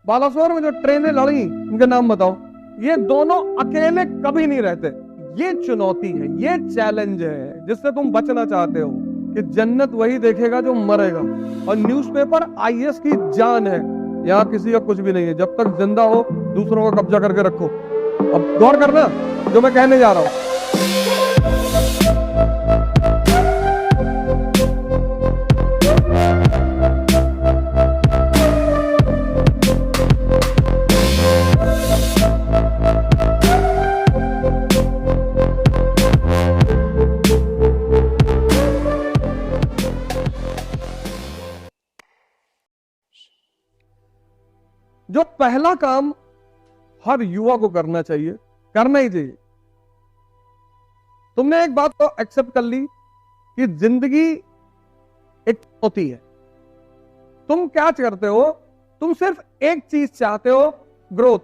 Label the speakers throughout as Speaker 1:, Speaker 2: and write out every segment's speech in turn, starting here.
Speaker 1: बालासोर में जो ट्रेनें लड़ी, इनके नाम बताओ। ये दोनों अकेले कभी नहीं रहते। ये चुनौती है, ये चैलेंज है जिससे तुम बचना चाहते हो कि जन्नत वही देखेगा जो मरेगा। और न्यूज़पेपर आईएएस की जान है। यहाँ किसी का कुछ भी नहीं है। जब तक जिंदा हो दूसरों का कब्जा करके रखो। अब गौर करना जो मैं कहने जा रहा हूं। जो पहला काम हर युवा को करना चाहिए, करना ही चाहिए। तुमने एक बात तो एक्सेप्ट कर ली कि जिंदगी एक होती है। तुम क्या करते हो? तुम सिर्फ एक चीज चाहते हो, ग्रोथ।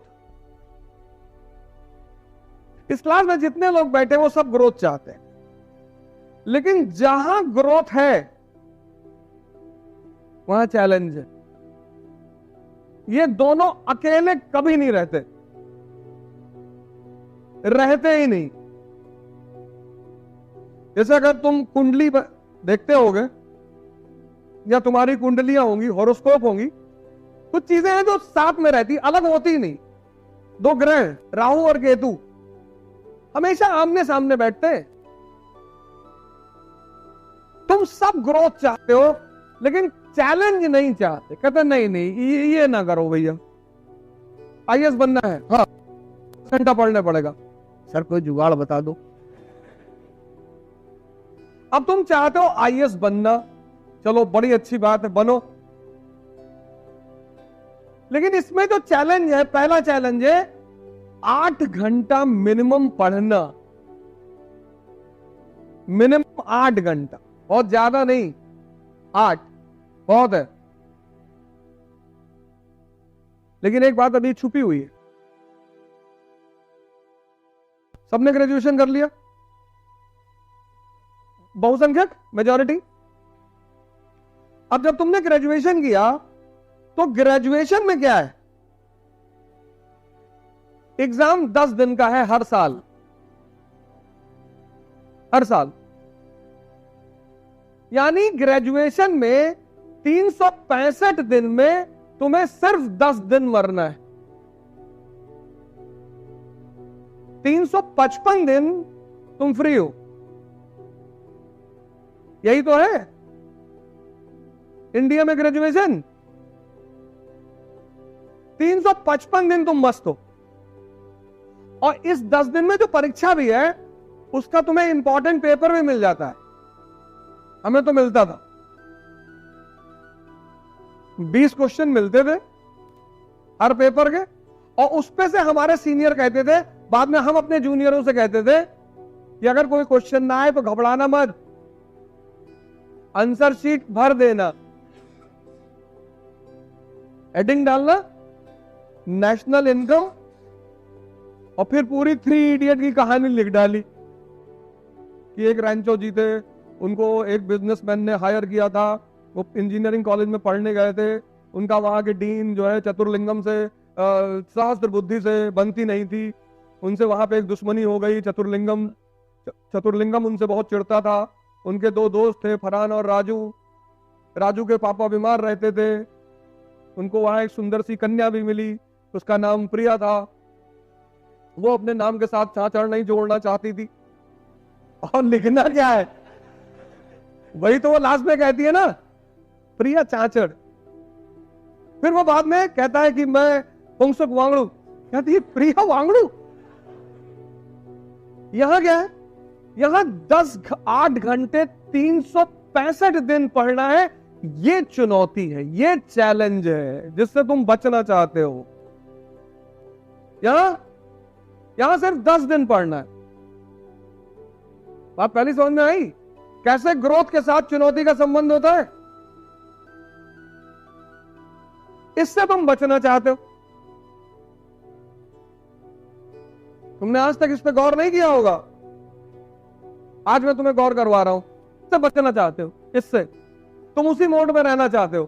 Speaker 1: इस क्लास में जितने लोग बैठे वो सब ग्रोथ चाहते हैं, लेकिन जहां ग्रोथ है वहां चैलेंज है। ये दोनों अकेले कभी नहीं रहते ही नहीं। जैसे अगर तुम कुंडली देखते होगे या तुम्हारी कुंडलियां होंगी, हॉरोस्कोप होंगी, कुछ चीजें हैं जो साथ में रहती, अलग होती ही नहीं। दो ग्रह राहु और केतु हमेशा आमने सामने बैठते हैं। तुम सब ग्रोथ चाहते हो लेकिन चैलेंज नहीं चाहते। कहते नहीं नहीं ये ना करो भैया, आईएएस बनना है, हाँ घंटा पढ़ने पड़ेगा। सर कोई जुगाड़ बता दो। अब तुम चाहते हो आईएएस बनना, चलो बड़ी अच्छी बात है, बनो। लेकिन इसमें जो चैलेंज है, पहला चैलेंज है 8 घंटा मिनिमम पढ़ना। मिनिमम 8 घंटा, बहुत ज्यादा नहीं, 8 बहुत है। लेकिन एक बात अभी छुपी हुई है। सबने ग्रेजुएशन कर लिया, बहुसंख्यक मेजॉरिटी। अब जब तुमने ग्रेजुएशन किया तो ग्रेजुएशन में क्या है? एग्जाम 10 दिन का है हर साल। हर साल यानी ग्रेजुएशन में 365 दिन में तुम्हें सिर्फ 10 दिन मरना है। 355 दिन तुम फ्री हो। यही तो है इंडिया में ग्रेजुएशन। 355 दिन तुम मस्त हो। और इस 10 दिन में जो परीक्षा भी है उसका तुम्हें इंपॉर्टेंट पेपर भी मिल जाता है। हमें तो मिलता था, 20 क्वेश्चन मिलते थे हर पेपर के। और उस पे से हमारे सीनियर कहते थे, बाद में हम अपने जूनियरों से कहते थे कि अगर कोई क्वेश्चन ना आए तो घबराना मत, आंसर शीट भर देना, हेडिंग डालना नेशनल इनकम, और फिर पूरी 3 इडियट की कहानी लिख डाली कि एक रैंचो जीते, उनको एक बिजनेसमैन ने हायर किया था, वो इंजीनियरिंग कॉलेज में पढ़ने गए थे, उनका वहां के डीन जो है चतुर्लिंगम से सहस्त्र बुद्धि से बनती नहीं थी, उनसे वहां पे एक दुश्मनी हो गई। चतुर्लिंगम उनसे बहुत चिढ़ता था। उनके 2 दोस्त थे, फरहान और राजू। राजू के पापा बीमार रहते थे, उनको वहां एक सुंदर सी कन्या भी मिली, उसका नाम प्रिया था। वो अपने नाम के साथ चाचड़ नहीं जोड़ना चाहती थी। और लिखना क्या है, वही तो वो लास्ट में कहती है ना, प्रिया चाचड़। फिर वो बाद में कहता है कि मैं पुंसक वांगड़ू, कहती है प्रिया वांगड़ू। यहां क्या है, यहां 8 घंटे 365 दिन पढ़ना है। ये चुनौती है, ये चैलेंज है जिससे तुम बचना चाहते हो। यहां सिर्फ 10 दिन पढ़ना है। बात पहली समझ में आई कैसे ग्रोथ के साथ चुनौती का संबंध होता है? इससे तुम बचना चाहते हो। तुमने आज तक इस पे गौर नहीं किया होगा, आज मैं तुम्हें गौर करवा रहा हूं। इससे बचना चाहते हो, इससे तुम उसी मोड में रहना चाहते हो।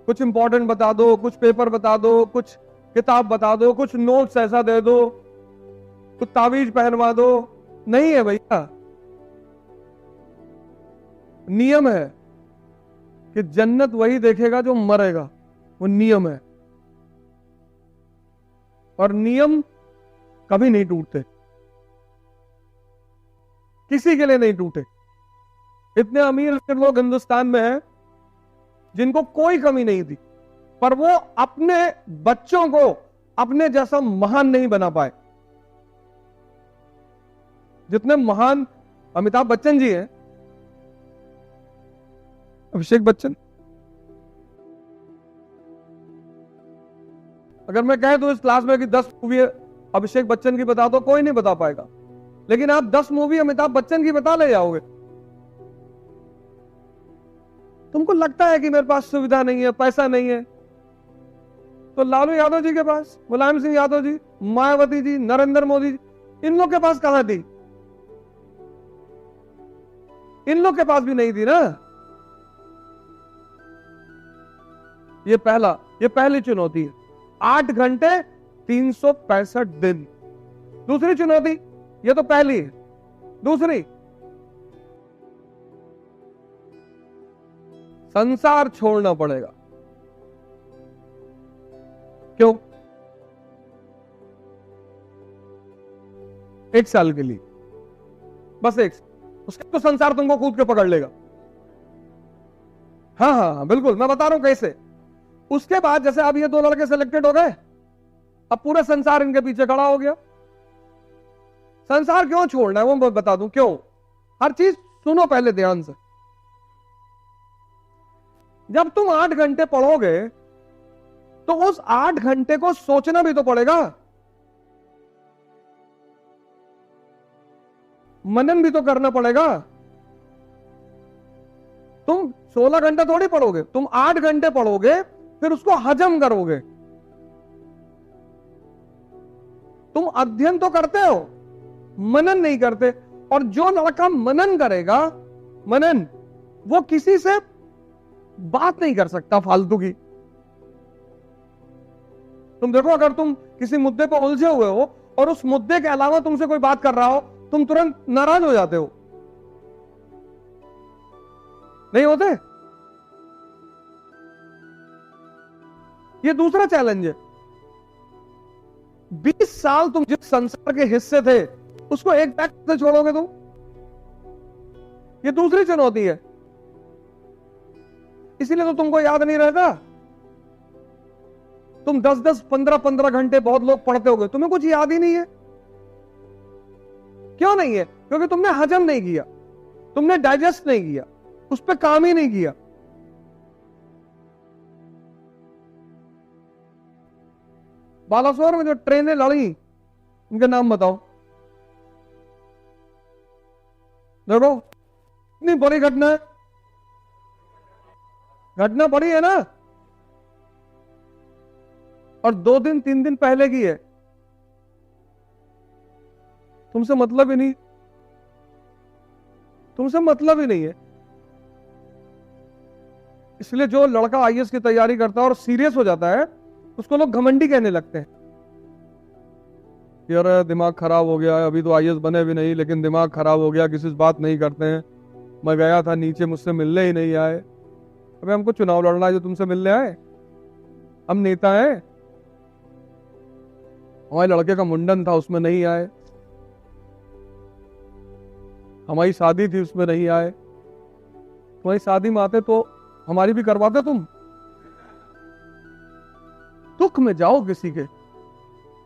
Speaker 1: कुछ इंपॉर्टेंट बता दो, कुछ पेपर बता दो, कुछ किताब बता दो, कुछ नोट्स ऐसा दे दो, कुछ ताबीज पहनवा दो। नहीं है भैया, नियम है कि जन्नत वही देखेगा जो मरेगा, वो नियम है। और नियम कभी नहीं टूटते, किसी के लिए नहीं टूटे। इतने अमीर लोग हिंदुस्तान में हैं जिनको कोई कमी नहीं थी, पर वो अपने बच्चों को अपने जैसा महान नहीं बना पाए। जितने महान अमिताभ बच्चन जी हैं, अभिषेक बच्चन, अगर मैं कह दूं इस क्लास में कि 10 मूवी अभिषेक बच्चन की बता दो, कोई नहीं बता पाएगा। लेकिन आप 10 मूवी अमिताभ बच्चन की बता ले जाओगे। तुमको लगता है कि मेरे पास सुविधा नहीं है, पैसा नहीं है, तो लालू यादव जी के पास, मुलायम सिंह यादव जी, मायावती जी, नरेंद्र मोदी जी, इन लोग के पास कहां थी? इन लोग के पास भी नहीं थी ना। ये पहली चुनौती है, 8 घंटे 365 दिन। दूसरी चुनौती, ये तो पहली है। दूसरी, संसार छोड़ना पड़ेगा। क्यों? 1 साल के लिए, बस उसके तो संसार तुमको कूद के पकड़ लेगा। हाँ हाँ हाँ बिल्कुल, मैं बता रहा हूं कैसे। उसके बाद जैसे अब ये 2 लड़के सिलेक्टेड हो गए, अब पूरा संसार इनके पीछे खड़ा हो गया। संसार क्यों छोड़ना है वो मैं बता दूं क्यों। हर चीज सुनो पहले ध्यान से। जब तुम 8 घंटे पढ़ोगे तो उस 8 घंटे को सोचना भी तो पड़ेगा, मनन भी तो करना पड़ेगा। तुम 16 घंटे थोड़ी पढ़ोगे, तुम 8 घंटे पढ़ोगे, फिर उसको हजम करोगे। तुम अध्ययन तो करते हो, मनन नहीं करते। और जो लड़का मनन करेगा, मनन, वो किसी से बात नहीं कर सकता फालतू की। तुम देखो, अगर तुम किसी मुद्दे पर उलझे हुए हो और उस मुद्दे के अलावा तुमसे कोई बात कर रहा हो, तुम तुरंत नाराज हो जाते हो, नहीं होते? ये दूसरा चैलेंज है। 20 साल तुम जिस संसार के हिस्से थे उसको एक बैग से छोड़ोगे तुम, ये दूसरी चुनौती है। इसीलिए तो तुमको याद नहीं रहता। तुम 10-10, 15-15 घंटे बहुत लोग पढ़ते होगे, तुम्हें कुछ याद ही नहीं है। क्यों नहीं है? क्योंकि तुमने हजम नहीं किया, तुमने डाइजेस्ट नहीं किया, उस पर काम ही नहीं किया। बालासोर में जो ट्रेनें लड़ी, उनके नाम बताओ। देखो, इतनी बड़ी घटना है, घटना बड़ी है ना, और 2 दिन 3 दिन पहले की है। तुमसे मतलब ही नहीं, तुमसे मतलब ही नहीं है। इसलिए जो लड़का आईएएस की तैयारी करता है और सीरियस हो जाता है, उसको लोग घमंडी कहने लगते हैं। यार दिमाग खराब हो गया है, अभी तो आईएएस बने भी नहीं लेकिन दिमाग खराब हो गया, किसी से बात नहीं करते हैं। मैं गया था नीचे, मुझसे मिलने ही नहीं आए। अबे हमको चुनाव लड़ना है जो तुमसे मिलने आए? हम नेता हैं? हमारे लड़के का मुंडन था, उसमें नहीं आए। हमारी शादी थी, उसमें नहीं आए। तुम्हारी शादी में आते तो हमारी भी करवाते तुम। दुख में जाओ किसी के,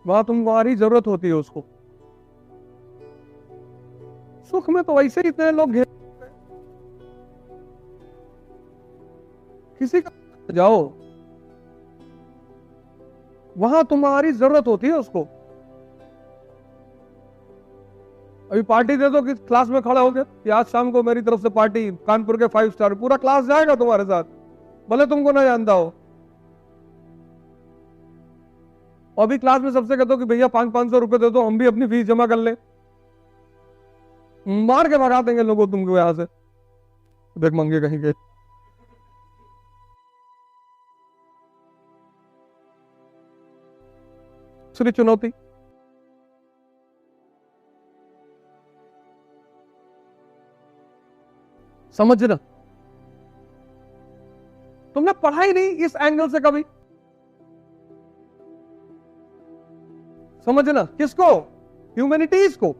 Speaker 1: वहां तुम्हारी जरूरत होती है उसको। सुख में तो वैसे ही इतने लोग घेर, किसी का जाओ, वहां तुम्हारी जरूरत होती है उसको। अभी पार्टी दे दो कि क्लास में खड़े हो गए कि आज शाम को मेरी तरफ से पार्टी, कानपुर के 5 स्टार, पूरा क्लास जाएगा तुम्हारे साथ, भले तुमको ना जानता हो। और भी क्लास में सबसे कहते हो कि भैया 500-500 रुपए दे दो, हम भी अपनी फीस जमा कर ले। मार के भगा देंगे लोगों तुमको यहां से, देख मंगे कहीं के। दूसरी चुनौती, समझना। तुमने पढ़ा ही नहीं इस एंगल से कभी। समझना किसको? ह्यूमैनिटीज को।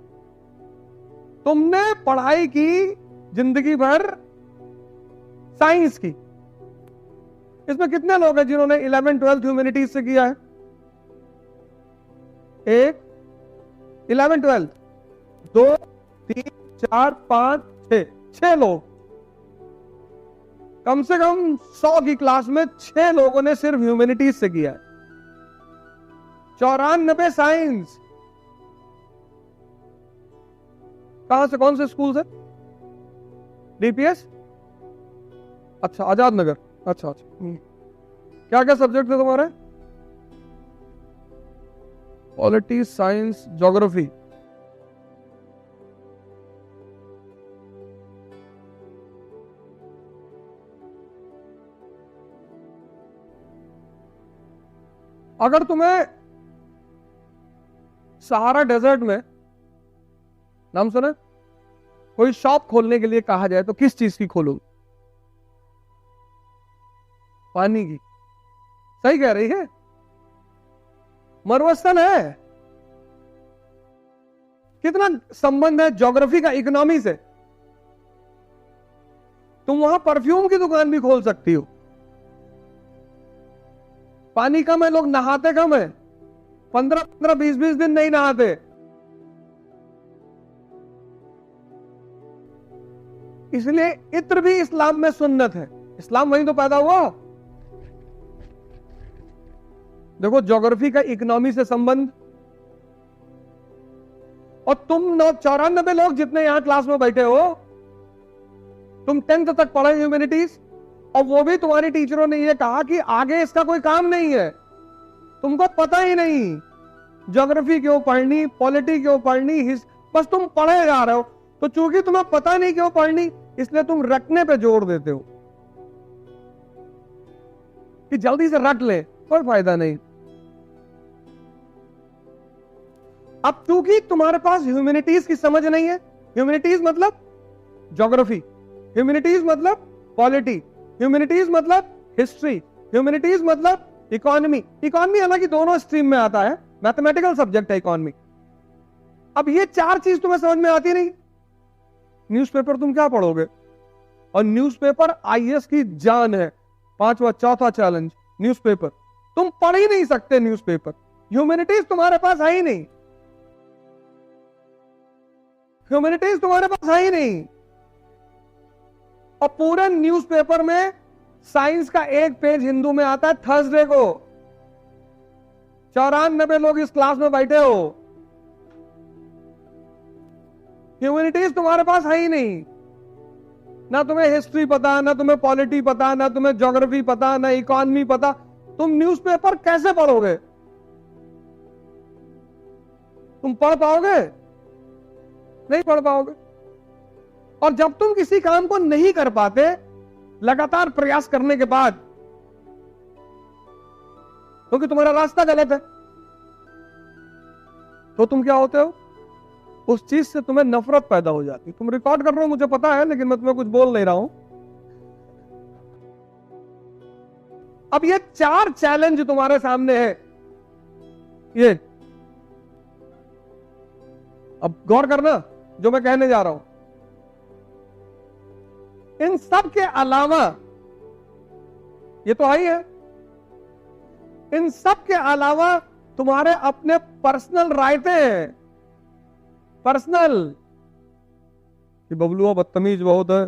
Speaker 1: तुमने पढ़ाई की जिंदगी भर साइंस की। इसमें कितने लोग हैं जिन्होंने 11th 12th ह्यूमैनिटीज से किया है? एक, 11th 12th, 2, 3, 4, 5, 6, 6 लोग। कम से कम 100 की क्लास में 6 लोगों ने सिर्फ ह्यूमैनिटीज से किया है। 94 साइंस। कहां से, कौन से स्कूल से? डीपीएस? अच्छा, आजाद नगर। अच्छा अच्छा। क्या क्या सब्जेक्ट थे तुम्हारे? Polity, science, geography. अगर तुम्हें सहारा डेजर्ट में, नाम सुना, कोई शॉप खोलने के लिए कहा जाए तो किस चीज की खोलोगे? पानी की। सही कह रही है। मरुस्थल है। कितना संबंध है ज्योग्राफी का इकोनॉमी से। तुम वहां परफ्यूम की दुकान भी खोल सकती हो। पानी कम है, लोग नहाते कम है, 15-15, 20-20 दिन नहीं नहाते। इसलिए इत्र भी इस्लाम में सुन्नत है। इस्लाम वहीं तो पैदा हुआ। देखो ज्योग्राफी का इकोनॉमी से संबंध। और तुम 94 लोग जितने यहां क्लास में बैठे हो, तुम 10th तक पढ़े ह्यूमैनिटीज, और वो भी तुम्हारी टीचरों ने ये कहा कि आगे इसका कोई काम नहीं है, तुमको पता ही नहीं ज्योग्राफी क्यों पढ़नी, पॉलिटी क्यों पढ़नी, बस तुम पढ़े जा रहे हो। तो चूंकि तुम्हें पता नहीं क्यों पढ़नी, इसलिए तुम रटने पे जोर देते हो कि जल्दी से रट ले, कोई फायदा नहीं। अब चूंकि तुम्हारे पास ह्यूमैनिटीज की समझ नहीं है, ह्यूमैनिटीज मतलब ज्योग्राफी, ह्यूमैनिटीज मतलब पॉलिटी, ह्यूमैनिटीज मतलब हिस्ट्री, ह्यूमैनिटीज मतलब इकोनॉमी। इकोनॉमी हालांकि दोनों स्ट्रीम में आता है, मैथमेटिकल सब्जेक्ट है इकोनॉमी। अब ये 4 चीज तुम्हें समझ में आती नहीं, न्यूज़पेपर तुम क्या पढ़ोगे? और न्यूज़पेपर आईएएस की जान है। 5वां 4था चैलेंज, न्यूज़पेपर। तुम पढ़ ही नहीं सकते न्यूज़पेपर। ह्यूमैनिटीज तुम्हारे पास है ही नहीं, ह्यूमैनिटीज तुम्हारे पास है ही नहीं। और पूरे न्यूज़पेपर में साइंस का एक पेज हिंदू में आता है थर्सडे को। 94 लोग इस क्लास में बैठे हो, ह्यूमैनिटीज तुम्हारे पास है ही नहीं। ना तुम्हें हिस्ट्री पता, ना तुम्हें पॉलिटी पता, ना तुम्हें ज्योग्राफी पता, ना इकोनॉमी पता। तुम न्यूज़पेपर कैसे पढ़ोगे? तुम पढ़ पाओगे? नहीं पढ़ पाओगे। और जब तुम किसी काम को नहीं कर पाते लगातार प्रयास करने के बाद, क्योंकि तुम्हारा रास्ता गलत है, तो तुम क्या होते हो? उस चीज से तुम्हें नफरत पैदा हो जाती। तुम रिकॉर्ड कर रहे हो मुझे पता है, लेकिन मैं तुम्हें कुछ बोल नहीं रहा हूं। अब ये 4 चैलेंज तुम्हारे सामने है। ये अब गौर करना जो मैं कहने जा रहा हूं। इन सब के अलावा, ये तो ही है, इन सब के अलावा तुम्हारे अपने पर्सनल रायते हैं। पर्सनल कि बबलुआ बदतमीज बहुत है,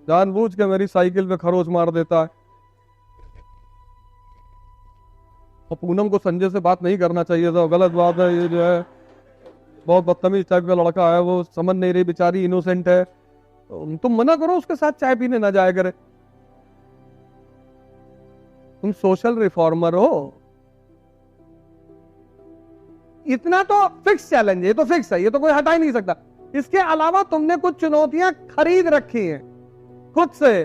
Speaker 1: जानबूझ के मेरी साइकिल पे खरोच मार देता है, और पूनम को संजय से बात नहीं करना चाहिए था, गलत बात है, ये जो है बहुत बदतमीज टाइप का लड़का है, वो समझ नहीं रही, बेचारी इनोसेंट है, तुम मना करो उसके साथ चाय पीने ना जाया करे। तुम सोशल रिफॉर्मर हो। इतना तो फिक्स चैलेंज है, ये तो फिक्स है, ये तो कोई हटा ही नहीं सकता। इसके अलावा तुमने कुछ चुनौतियां खरीद रखी हैं खुद से,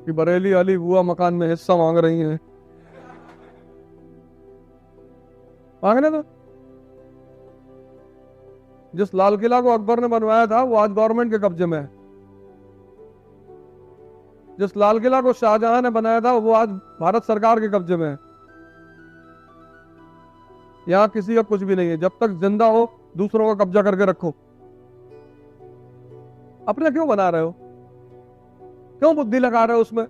Speaker 1: कि बरेली वाली बुआ मकान में हिस्सा मांग रही हैं, मांगने दो। जिस लाल किला को अकबर ने बनवाया था वो आज गवर्नमेंट के कब्जे में है। जिस लाल किला को शाहजहां ने बनाया था वो आज भारत सरकार के कब्जे में है। यहां किसी का कुछ भी नहीं है। जब तक जिंदा हो दूसरों का कब्जा करके रखो। अपना क्यों बना रहे हो? क्यों बुद्धि लगा रहे हो उसमें?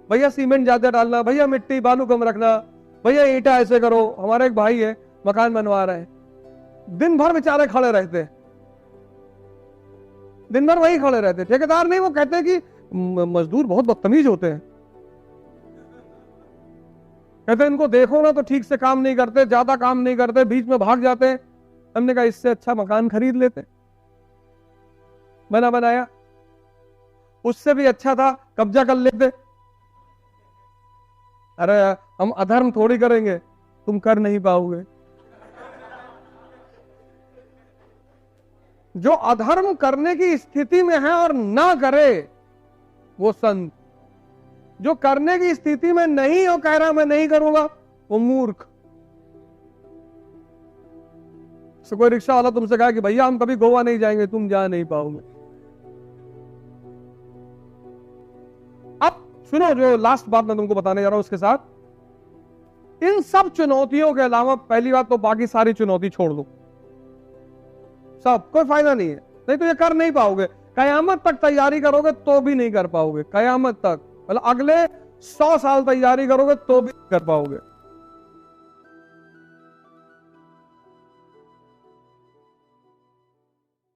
Speaker 1: भैया सीमेंट ज्यादा डालना, भैया मिट्टी बालू कम रखना, भैया ईंटा ऐसे करो। हमारा एक भाई है मकान बनवा रहे हैं, दिन भर बेचारे खड़े रहते हैं, दिन भर वही खड़े रहते। ठेकेदार नहीं, वो कहते हैं कि मजदूर बहुत बदतमीज होते हैं। कहते हैं इनको देखो ना तो ठीक से काम नहीं करते, ज्यादा काम नहीं करते, बीच में भाग जाते हैं। हमने कहा इससे अच्छा मकान खरीद लेते, बना बनाया। उससे भी अच्छा था कब्जा कर लेते। अरे हम अधर्म थोड़ी करेंगे, तुम कर नहीं पाओगे। जो अधर्म करने की स्थिति में है और ना करे वो संत, जो करने की स्थिति में नहीं हो कह रहा मैं नहीं करूंगा वो मूर्ख। तो कोई रिक्शा वाला तुमसे कहा कि भैया हम कभी गोवा नहीं जाएंगे, तुम जा नहीं पाओगे। अब सुनो जो लास्ट बात मैं तुमको बताने जा रहा हूं उसके साथ, इन सब चुनौतियों के अलावा पहली बात तो बाकी सारी चुनौती छोड़ दो, सब कोई फायदा नहीं है। नहीं तो ये कर नहीं पाओगे। कयामत तक तैयारी करोगे तो भी नहीं कर पाओगे। कयामत तक मतलब अगले 100 साल तैयारी करोगे तो भी नहीं कर पाओगे।